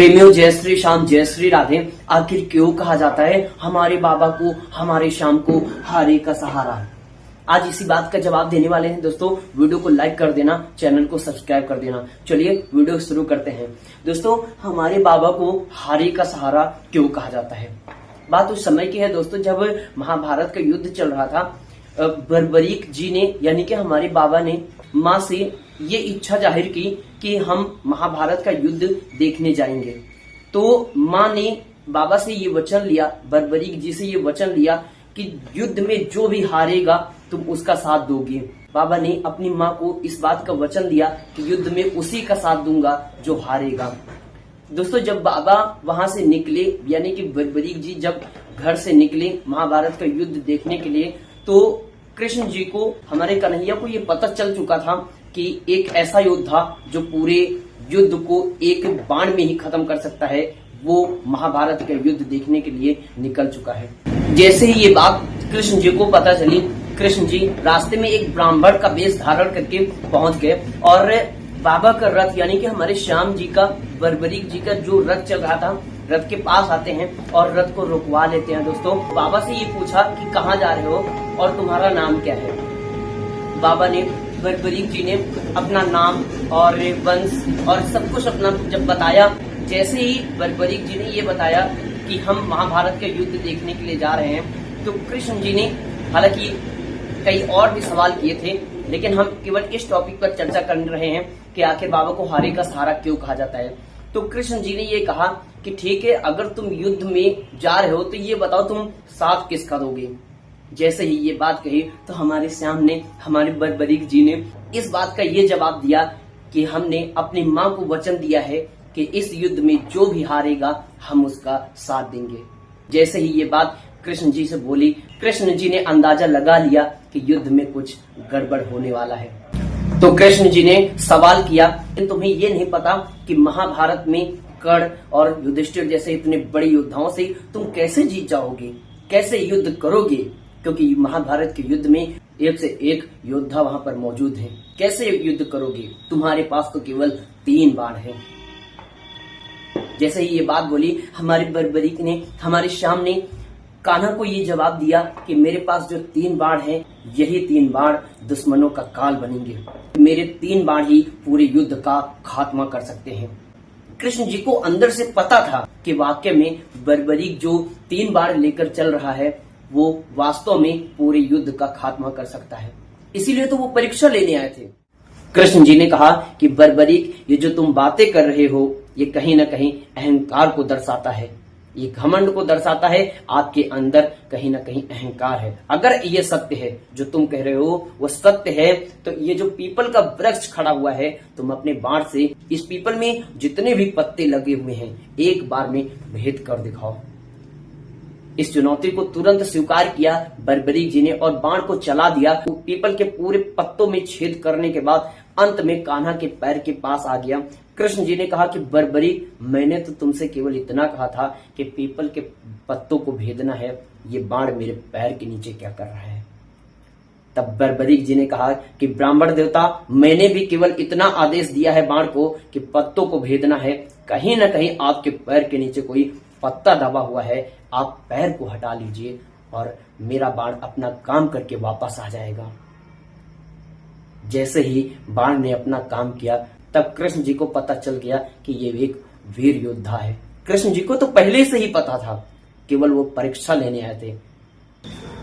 प्रेमियों, जय श्री श्याम, जय श्री राधे। आखिर क्यों कहा जाता है हमारे बाबा को, हमारे श्याम को हारे का सहारा? आज इसी बात का जवाब देने वाले हैं दोस्तों। वीडियो को लाइक कर देना, चैनल को सब्सक्राइब कर देना। चलिए वीडियो शुरू करते हैं। दोस्तों, हमारे बाबा को हारे का सहारा क्यों कहा जाता है? बात उस समय की है दोस्तों, जब महाभारत का युद्ध चल रहा था। बर्बरीक जी ने, यानी कि हमारे बाबा ने माँ से ये इच्छा जाहिर की कि हम महाभारत का युद्ध देखने जाएंगे। तो माँ ने बाबा से ये वचन लिया, बर्बरीक जी से ये वचन लिया कि युद्ध में जो भी हारेगा तुम उसका साथ दोगे। बाबा ने अपनी माँ को इस बात का वचन दिया कि युद्ध में उसी का साथ दूंगा जो हारेगा। दोस्तों, जब बाबा वहां से निकले, यानी कि बर्बरीक जी जब घर से निकले महाभारत का युद्ध देखने के लिए, तो कृष्ण जी को, हमारे कन्हैया को ये पता चल चुका था कि एक ऐसा योद्धा जो पूरे युद्ध को एक बाण में ही खत्म कर सकता है, वो महाभारत का युद्ध देखने के लिए निकल चुका है। जैसे ही ये बात कृष्ण जी को पता चली, कृष्ण जी रास्ते में एक ब्राह्मण का वेश धारण करके पहुंच गए और बाबा का रथ, यानी कि हमारे श्याम जी का, बर्बरीक जी का जो रथ चल रहा था, रथ के पास आते हैं और रथ को रुकवा लेते हैं। दोस्तों, बाबा से ये पूछा कि कहाँ जा रहे हो और तुम्हारा नाम क्या है? बाबा ने, बर्बरीक जी ने अपना नाम और वंश और सब कुछ अपना जब बताया, जैसे ही बर्बरीक जी ने ये बताया कि हम महाभारत के युद्ध देखने के लिए जा रहे हैं, तो कृष्ण जी ने, हालांकि कई और भी सवाल किए थे, लेकिन हम केवल इस टॉपिक पर चर्चा कर रहे हैं कि आखिर बाबा को हारे का सहारा क्यों कहा जाता है। तो कृष्ण जी ने ये कहा कि ठीक है, अगर तुम युद्ध में जा रहे हो तो ये बताओ तुम साथ किसका दोगे। जैसे ही ये बात कही तो हमारे श्याम ने, हमारे बर्बरीक जी ने इस बात का ये जवाब दिया कि हमने अपनी माँ को वचन दिया है कि इस युद्ध में जो भी हारेगा हम उसका साथ देंगे। जैसे ही ये बात कृष्ण जी से बोली, कृष्ण जी ने अंदाजा लगा लिया कि युद्ध में कुछ गड़बड़ होने वाला है। तो कृष्ण जी ने सवाल किया, तुम्हें ये नहीं पता कि महाभारत में कर्ण और युधिष्ठिर जैसे इतने बड़े योद्धाओं से तुम कैसे जीत जाओगे, कैसे युद्ध करोगे? क्योंकि महाभारत के युद्ध में एक से एक योद्धा वहां पर मौजूद हैं। कैसे युद्ध करोगे? तुम्हारे पास तो केवल 3 बाण हैं। जैसे ही ये बात बोली, हमारे बर्बरीक ने, हमारे श्याम ने कान्हा को ये जवाब दिया कि मेरे पास जो 3 बाण हैं, यही 3 बाण दुश्मनों का काल बनेंगे। मेरे 3 बाण ही पूरे युद्ध का खात्मा कर सकते हैं। कृष्ण जी को अंदर से पता था कि वाकई में बर्बरीक जो 3 बाण लेकर चल रहा है, वो वास्तव में पूरे युद्ध का खात्मा कर सकता है। इसीलिए तो वो परीक्षा लेने आए थे। कृष्ण जी ने कहा कि बर्बरीक, ये जो तुम बातें कर रहे हो, ये कहीं न कहीं अहंकार को दर्शाता है, ये घमंड को दर्शाता है। आपके अंदर कहीं न कहीं अहंकार है। अगर ये सत्य है, जो तुम कह रहे हो वो सत्य है, तो ये जो पीपल का वृक्ष खड़ा हुआ है, तुम अपने बाण से इस पीपल में जितने भी पत्ते लगे हुए हैं, एक बार में भेद कर दिखाओ। इस चुनौती को तुरंत स्वीकार किया बर्बरीक जी ने और बाण को चला दिया। पीपल के पूरे पत्तों में छेद करने के बाद अंत में कान्हा के पैर के पास आ गया। कृष्ण जी ने कहा कि बर्बरीक, मैंने तो तुमसे केवल इतना कहा था कि पीपल के पत्तों को भेदना है, ये बाण मेरे पैर के नीचे क्या कर रहा है? तब बर्बरीक जी ने कहा कि ब्राह्मण देवता, मैंने भी केवल इतना आदेश दिया है बाण को कि पत्तों को भेदना है। कहीं न कहीं आपके पैर के नीचे कोई पत्ता दबा हुआ है, आप पैर को हटा लीजिए और मेरा बाण अपना काम करके वापस आ जाएगा। जैसे ही बाण ने अपना काम किया, तब कृष्ण जी को पता चल गया कि ये एक वीर योद्धा है। कृष्ण जी को तो पहले से ही पता था, केवल वो परीक्षा लेने आए थे।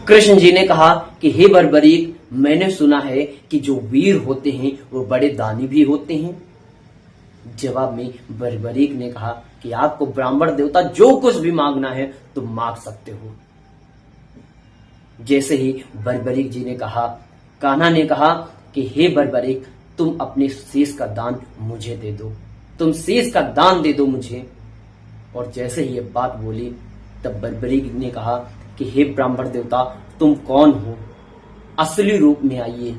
कृष्ण जी ने कहा कि हे बर्बरीक, मैंने सुना है कि जो वीर होते हैं वो बड़े दानी भी होते हैं। जवाब में बर्बरीक ने कहा कि आपको ब्राह्मण देवता जो कुछ भी मांगना है तुम मांग सकते हो। जैसे ही बर्बरीक जी ने कहा, कान्हा ने कहा कि हे बर्बरीक, तुम अपने शीश का दान मुझे दे दो, तुम शीश का दान दे दो मुझे। और जैसे ही ये बात बोली, तब बर्बरीक ने कहा कि हे ब्राह्मण देवता, तुम कौन हो? असली रूप में आइए,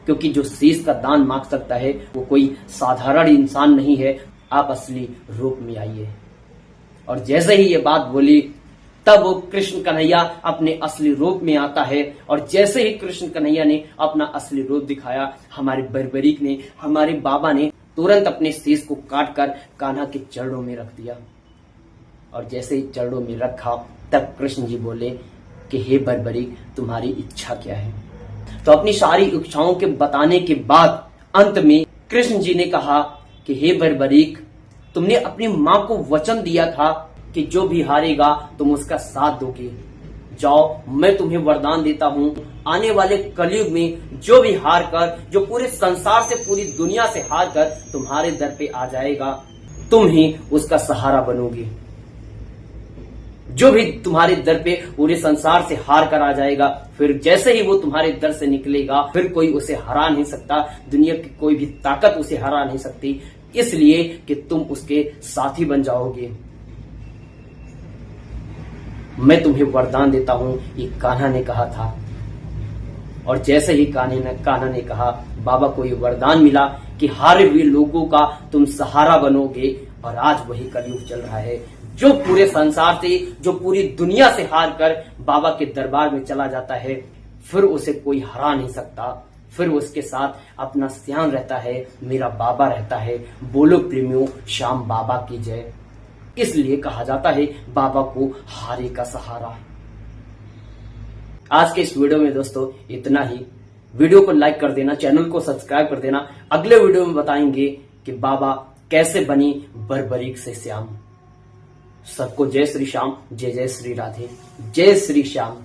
क्योंकि जो शीश का दान मांग सकता है वो कोई साधारण इंसान नहीं है। आप असली रूप में आइए। और जैसे ही ये बात बोली, तब वो कृष्ण कन्हैया अपने असली रूप में आता है। और जैसे ही कृष्ण कन्हैया ने अपना असली रूप दिखाया, हमारे बर्बरीक ने, हमारे बाबा ने तुरंत अपने शीश को काट कर कान्हा के चरणों में रख दिया। और जैसे ही चरणों में रखा तब कृष्ण जी बोले कि हे बर्बरीक, तुम्हारी इच्छा क्या है। तो अपनी सारी इच्छाओं के बताने के बाद अंत में कृष्ण जी ने कहा कि हे बर्बरीक, तुमने अपनी मां को वचन दिया था कि जो भी हारेगा तुम उसका साथ दोगे। जाओ, मैं तुम्हें वरदान देता हूं, आने वाले कलयुग में जो भी हार कर, जो पूरे संसार से, पूरी दुनिया से हार कर तुम्हारे दर पे आ जाएगा, तुम ही उसका सहारा बनोगे। जो भी तुम्हारे दर पे पूरे संसार से हार कर आ जाएगा, फिर जैसे ही वो तुम्हारे दर से निकलेगा, फिर कोई उसे हरा नहीं सकता, दुनिया की कोई भी ताकत उसे हरा नहीं सकती, इसलिए कि तुम उसके साथी बन जाओगे। मैं तुम्हें वरदान देता हूं, ये कान्हा ने कहा था। और जैसे ही कान्हा ने कहा, बाबा को ये वरदान मिला कि हारे हुए लोगों का तुम सहारा बनोगे। और आज वही कलयुग चल रहा है। जो पूरे संसार से, जो पूरी दुनिया से हार कर बाबा के दरबार में चला जाता है, फिर उसे कोई हरा नहीं सकता, फिर उसके साथ अपना श्याम रहता है, मेरा बाबा रहता है। बोलो प्रेमियों, श्याम बाबा की जय। इसलिए कहा जाता है बाबा को हारे का सहारा। आज के इस वीडियो में दोस्तों इतना ही। वीडियो को लाइक कर देना, चैनल को सब्सक्राइब कर देना। अगले वीडियो में बताएंगे कि बाबा कैसे बनी बर्बरीक से श्याम। सबको जय श्री श्याम, जय जय श्री राधे, जय श्री श्याम।